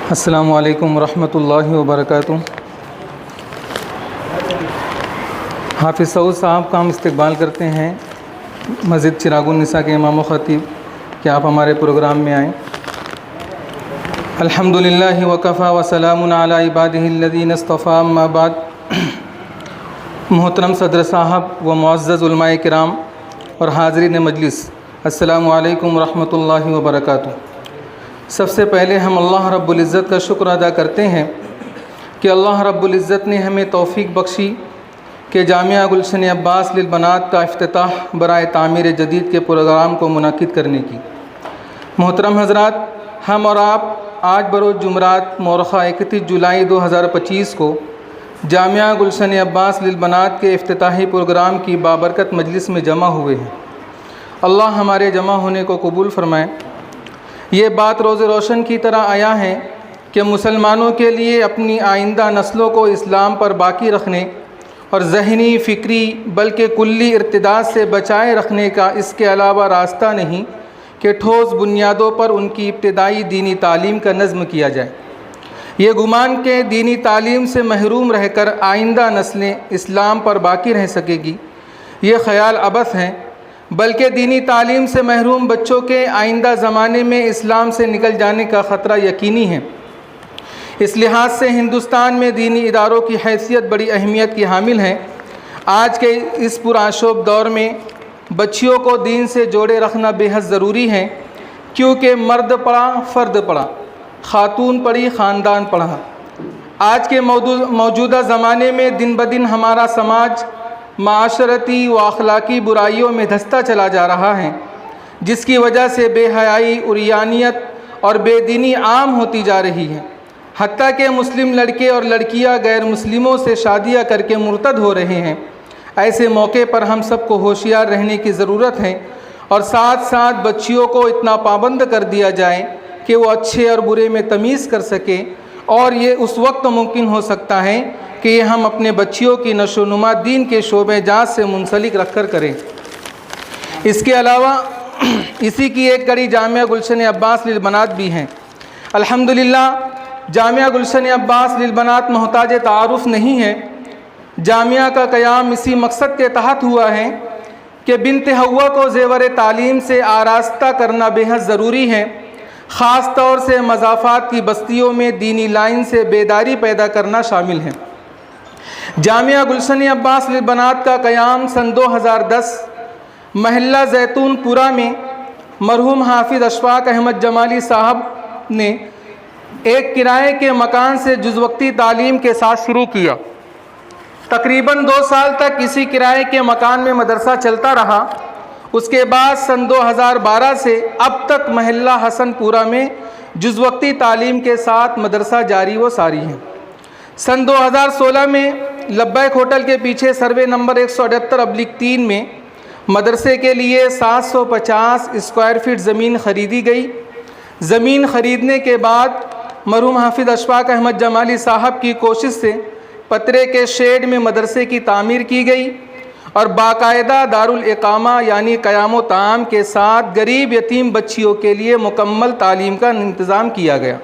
السلام علیکم ورحمۃ اللہ وبرکاتہ۔ حافظ سعود صاحب کا ہم استقبال کرتے ہیں، مسجد چراغ النساء کے امام و خطیب، کہ آپ ہمارے پروگرام میں آئیں۔ الحمد للہ وکفیٰ وسلام علی عبادہ الذین اصطفیٰ، اما بعد۔ محترم صدر صاحب و معزز علماء کرام اور حاضرین مجلس، السلام علیکم ورحمۃ اللہ وبرکاتہ۔ سب سے پہلے ہم اللہ رب العزت کا شکر ادا کرتے ہیں کہ اللہ رب العزت نے ہمیں توفیق بخشی کہ جامعہ گلشن عباس للبنات کا افتتاح برائے تعمیر جدید کے پروگرام کو منعقد کرنے کی۔ محترم حضرات، ہم اور آپ آج بروز جمعرات مورخہ 31 جولائی 2025 کو جامعہ گلشن عباس للبنات کے افتتاحی پروگرام کی بابرکت مجلس میں جمع ہوئے ہیں۔ اللہ ہمارے جمع ہونے کو قبول فرمائے۔ یہ بات روز روشن کی طرح آیا ہے کہ مسلمانوں کے لیے اپنی آئندہ نسلوں کو اسلام پر باقی رکھنے اور ذہنی، فکری بلکہ کلی ارتداد سے بچائے رکھنے کا اس کے علاوہ راستہ نہیں کہ ٹھوس بنیادوں پر ان کی ابتدائی دینی تعلیم کا نظم کیا جائے۔ یہ گمان کہ دینی تعلیم سے محروم رہ کر آئندہ نسلیں اسلام پر باقی رہ سکے گی، یہ خیال عبث ہیں، بلکہ دینی تعلیم سے محروم بچوں کے آئندہ زمانے میں اسلام سے نکل جانے کا خطرہ یقینی ہے۔ اس لحاظ سے ہندوستان میں دینی اداروں کی حیثیت بڑی اہمیت کی حامل ہے۔ آج کے اس پرآشوب دور میں بچیوں کو دین سے جوڑے رکھنا بے حد ضروری ہے، کیونکہ مرد پڑھا فرد پڑھا، خاتون پڑھی خاندان پڑھا۔ آج کے موجودہ زمانے میں دن بدن ہمارا سماج معاشرتی و اخلاقی برائیوں میں دھنستا چلا جا رہا ہے، جس کی وجہ سے بے حیائی، عریانیت اور بے دینی عام ہوتی جا رہی ہے۔ حتیٰ کہ مسلم لڑکے اور لڑکیاں غیر مسلموں سے شادیاں کر کے مرتد ہو رہے ہیں۔ ایسے موقع پر ہم سب کو ہوشیار رہنے کی ضرورت ہے، اور ساتھ ساتھ بچیوں کو اتنا پابند کر دیا جائے کہ وہ اچھے اور برے میں تمیز کر سکے، اور یہ اس وقت ممکن ہو سکتا ہے کہ یہ ہم اپنے بچیوں کی نشو و نما دین کے شعبہ جات سے منسلک رکھ کر کریں۔ اس کے علاوہ اسی کی ایک کڑی جامعہ گلشن عباس للبنات بھی ہیں۔ الحمدللہ جامعہ گلشن عباس للبنات محتاج تعارف نہیں ہے۔ جامعہ کا قیام اسی مقصد کے تحت ہوا ہے کہ بنت حوا کو زیور تعلیم سے آراستہ کرنا بے حد ضروری ہے، خاص طور سے مضافات کی بستیوں میں دینی لائن سے بیداری پیدا کرنا شامل ہے۔ جامعہ گلشن عباس للبنات کا قیام سن 2010 محلہ زیتون پورہ میں مرحوم حافظ اشفاق احمد جمالی صاحب نے ایک کرائے کے مکان سے جز وقتی تعلیم کے ساتھ شروع کیا۔ تقریباً 2 سال تک اسی کرائے کے مکان میں مدرسہ چلتا رہا۔ اس کے بعد سن 2012 سے اب تک محلہ حسن پورہ میں جز وقتی تعلیم کے ساتھ مدرسہ جاری و ساری ہے۔ سن 2016 میں لبیک ہوٹل کے پیچھے سروے نمبر 178/3 میں مدرسے کے لیے 750 اسکوائر فٹ زمین خریدی گئی۔ زمین خریدنے کے بعد مرحوم حافظ اشفاق احمد جمالی صاحب کی کوشش سے پترے کے شیڈ میں مدرسے کی تعمیر کی گئی، اور باقاعدہ دارالاقامہ یعنی قیام و طعام کے ساتھ غریب یتیم بچیوں کے لیے مکمل تعلیم کا انتظام کیا گیا۔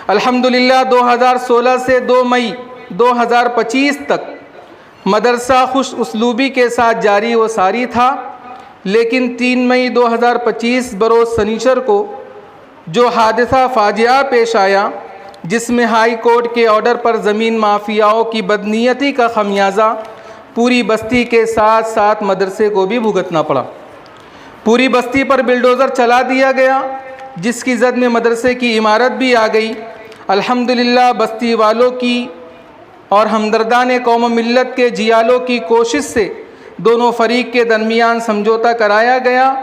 الحمدللہ 2016 سے 2 مئی 2025 تک مدرسہ خوش اسلوبی کے ساتھ جاری و ساری تھا، لیکن 3 مئی 2025 بروز سنیچر کو جو حادثہ فاجعہ پیش آیا، جس میں ہائی کورٹ کے آرڈر پر زمین مافیاؤں کی بدنیتی کا خمیازہ پوری بستی کے ساتھ ساتھ مدرسے کو بھی بھگتنا پڑا۔ پوری بستی پر بلڈوزر چلا دیا گیا، جس کی زد میں مدرسے کی عمارت بھی آ گئی۔ الحمدللہ بستی والوں کی اور ہمدردان قوم و ملت کے جیالوں کی کوشش سے دونوں فریق کے درمیان سمجھوتا کرایا گیا،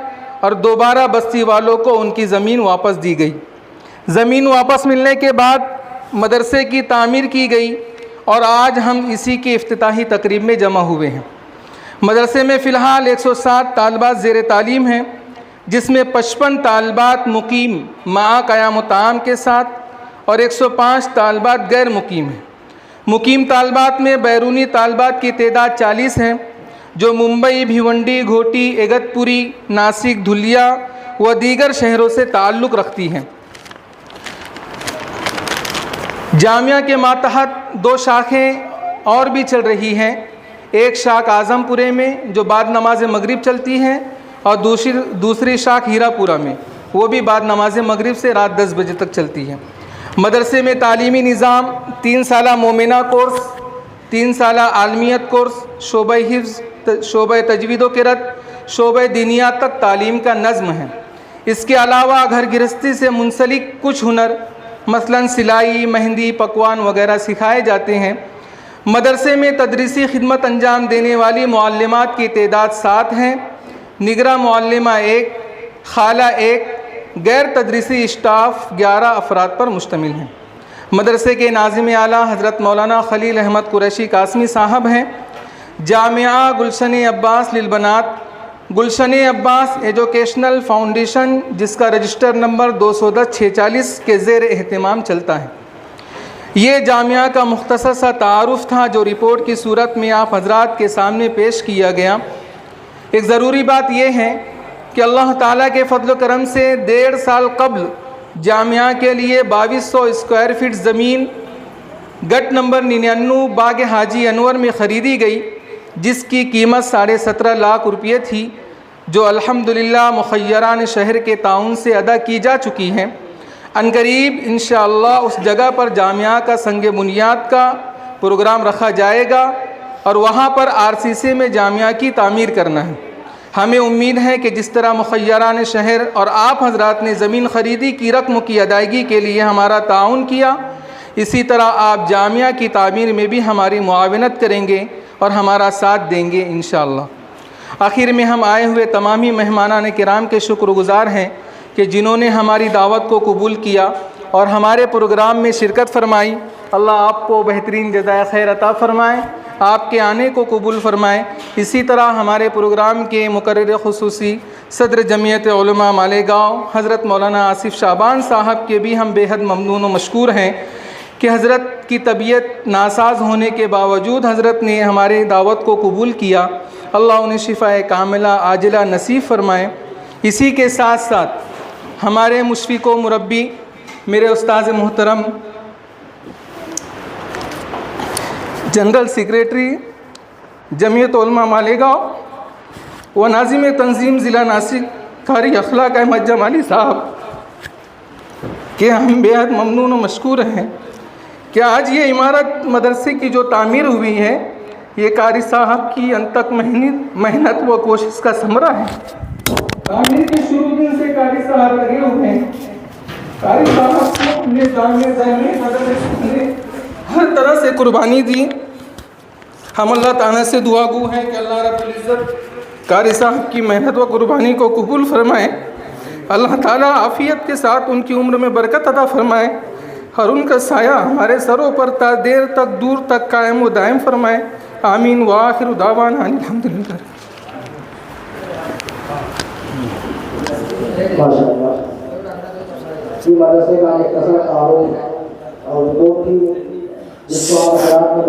اور دوبارہ بستی والوں کو ان کی زمین واپس دی گئی۔ زمین واپس ملنے کے بعد مدرسے کی تعمیر کی گئی، اور آج ہم اسی کی افتتاحی تقریب میں جمع ہوئے ہیں۔ مدرسے میں فی الحال 107 طالبات زیر تعلیم ہیں، جس میں 55 طالبات مقیم مع قیام و طعام کے ساتھ اور 105 طالبات غیر مقیم ہیں۔ مقیم طالبات میں بیرونی طالبات کی تعداد 40 ہیں، جو ممبئی، بھیونڈی، گھوٹی، اگتپوری، ناسک، دھلیا و دیگر شہروں سے تعلق رکھتی ہیں۔ جامعہ کے ماتحت 2 شاخیں اور بھی چل رہی ہیں. ایک شاخ اعظم پورے میں جو بعد نماز مغرب چلتی ہے، اور دوسری شاخ ہیرا پورہ میں، وہ بھی بعد نماز مغرب سے رات 10 بجے تک چلتی ہے. مدرسے میں تعلیمی نظام 3 سالہ مومنہ کورس، 3 سالہ عالمیت کورس، شعبہ حفظ، شعبہ تجوید و قرأت، شعبہ دینیات تک تعلیم کا نظم ہے. اس کے علاوہ گھر گرہستی سے منسلک کچھ ہنر مثلاً سلائی، مہندی، پکوان وغیرہ سکھائے جاتے ہیں. مدرسے میں تدریسی خدمت انجام دینے والی معلمات کی تعداد 7 ہیں. نگراں معلمہ 1، خالہ 1، غیر تدریسی اسٹاف 11 افراد پر مشتمل ہیں. مدرسے کے ناظم اعلیٰ حضرت مولانا خلیل احمد قریشی قاسمی صاحب ہیں. جامعہ گلشن عباس للبنات، گلشن عباس ایجوکیشنل فاؤنڈیشن، جس کا رجسٹر نمبر 210/46 کے زیر اہتمام چلتا ہے. یہ جامعہ کا مختصر سا تعارف تھا جو رپورٹ کی صورت میں آپ حضرات کے سامنے پیش کیا گیا. ایک ضروری بات یہ ہے کہ اللہ تعالیٰ کے فضل و کرم سے 1.5 سال قبل جامعہ کے لیے 2200 اسکوائر فٹ زمین گٹ نمبر 99 باغ حاجی انور میں خریدی گئی، جس کی قیمت 17.5 لاکھ روپے تھی، جو الحمدللہ مخیران شہر کے تعاون سے ادا کی جا چکی ہیں. عنقریب انشاءاللہ اس جگہ پر جامعہ کا سنگ بنیاد کا پروگرام رکھا جائے گا اور وہاں پر RCC میں جامعہ کی تعمیر کرنا ہے. ہمیں امید ہے کہ جس طرح مخیران شہر اور آپ حضرات نے زمین خریدی کی رقم کی ادائیگی کے لیے ہمارا تعاون کیا، اسی طرح آپ جامعہ کی تعمیر میں بھی ہماری معاونت کریں گے اور ہمارا ساتھ دیں گے انشاءاللہ. آخر میں ہم آئے ہوئے تمامی مہمانان کرام کے شکر گزار ہیں کہ جنہوں نے ہماری دعوت کو قبول کیا اور ہمارے پروگرام میں شرکت فرمائی. اللہ آپ کو بہترین جزائے خیر عطا فرمائے، آپ کے آنے کو قبول فرمائے. اسی طرح ہمارے پروگرام کے مقرر خصوصی صدر جمعیت علماء مالیگاؤں حضرت مولانا آصف شعبان صاحب کے بھی ہم بے حد ممنون و مشکور ہیں کہ حضرت کی طبیعت ناساز ہونے کے باوجود حضرت نے ہماری دعوت کو قبول کیا. اللہ انہیں شفاء کاملہ عاجلہ نصیب فرمائے. اسی کے ساتھ ساتھ ہمارے مشفق و مربی میرے استاذ محترم جنرل سیکریٹری جمعیت علماء مالیگاؤں و ناظم تنظیم ضلع ناسک قاری اخلاق احمد جمالی صاحب کہ ہم بے حد ممنون و مشکور ہیں کہ آج یہ عمارت مدرسے کی جو تعمیر ہوئی ہے یہ قاری صاحب کی انتک محنت و کوشش کا ثمرہ ہے. تعمیر کے شروع دن سے قاری صاحب لگے ہوئے ہیں. قاری صاحب کو اپنے جامع مدرسے نے ہر طرح سے قربانی دی. ہم اللہ تعالیٰ سے دعا گو ہیں کہ اللہ رب العزت قاری صاحب کی محنت و قربانی کو قبول فرمائے. اللہ تعالیٰ عافیت کے ساتھ ان کی عمر میں برکت عطا فرمائے اور ان کا سایہ ہمارے سروں پر تا دیر تک دور تک قائم و دائم فرمائے. آمین. وآخر دعوانا الحمدللہ. ماشاءاللہ یہ مدرسے کا ایک اثر تعارف اور رپورٹ تھی جس کو آپ حضرات نے